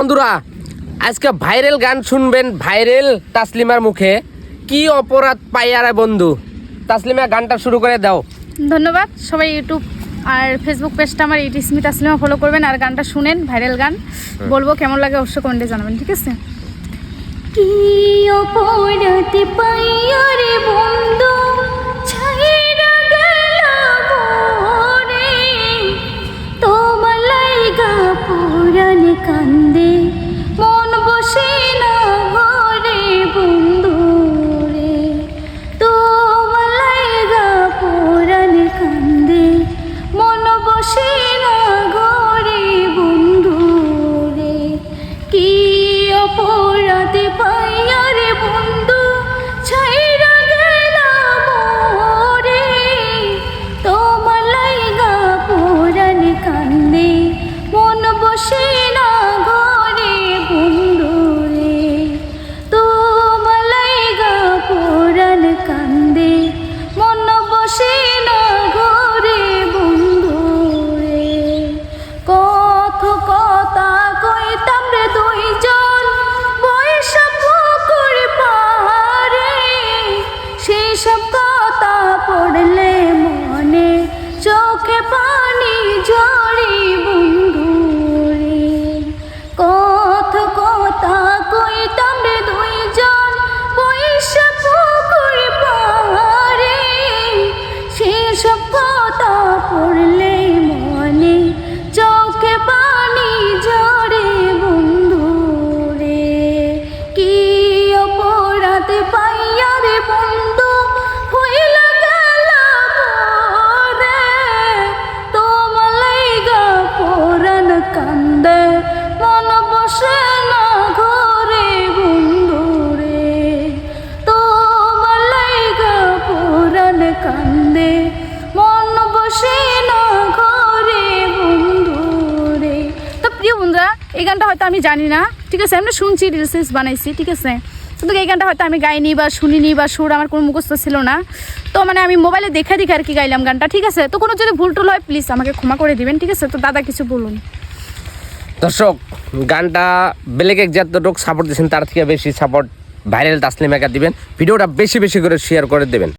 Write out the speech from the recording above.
বন্ধুরা আজকে ভাইরাল গান শুনবেন, ভাইরাল তাসলিমার মুখে। কি অপরাধ পাইয়ারে বন্ধু। তাসলিমা, গানটা শুরু করে দাও। ধন্যবাদ। সবাই ইউটিউব আর ফেসবুক পেজটা আমার ইটিসমি তাসলিমা ফলো করবেন আর গানটা শুনেন, ভাইরাল গান। বলবো কেমন লাগে অবশ্যই কমেন্টে জানাবেন, ঠিক আছে? কি অপরাধ পাইয়ারে বন্ধু ছাইরা গেলা মোরে, তোমার লাইগা পুরান কান্দে মন বসে না ঘরে বন্ধু রে, তোমার লাইগা পুরান কান্দে মন বসে না ঘরে বন্ধু রে। কি অপরাধ পাইয়ারে বন্ধু ছাইরা গেলা মোরে, তোমার লাইগা পুরান কান্দে মন বসে না ঘরে বন্ধু রে, তোমার লাইগা পুরান কান্দে মন বসে না ঘরে বন্ধু রে। কত কথা কইতাম রে দুইজন বৈশা পুকুর পারে, সেই সব কথা পড়লে মনে চোখে পানি ঝরে বন্ধু রে। কত কথা কইতাম রে দুইজন বৈশা পুকুর পারে, সেই সব কথা পড়লে মনে চোখে পানি ঝরে বন্ধু রে। কি অপরাধ পাইয়ারে বন্ধু হইলা গেলা মোরে, তোমার লাইগা পুরান কান্দে মন বসে না ঘরে বন্ধু রে, তোমার লাইগা পুরান কান্দে মন বসে না ঘরে বন্ধু রে। তো প্রিয় বন্ধুরা, এই গানটা হয়তো আমি জানি না, ঠিক আছে? আমরা শুনছি, রিলস বানাইছি, ঠিক আছে? কিন্তু এই গানটা হয়তো আমি গাইনি বা শুনিনি বা সুর আমার কোনো মুখস্থ ছিল না। তো মানে আমি মোবাইলে দেখে দেখে আর কি গাইলাম গানটা, ঠিক আছে? তো কোনো যদি ভুল টুল হয় প্লিজ আমাকে ক্ষমা করে দিবেন, ঠিক আছে? তো দাদা কিছু বলুন। দর্শক, গানটা বেলেগে যতটুকু সাপোর্ট দিচ্ছেন তার থেকে বেশি সাপোর্ট ভাইরাল তাসলিমাকে দিবেন। ভিডিওটা বেশি বেশি করে শেয়ার করে দেবেন।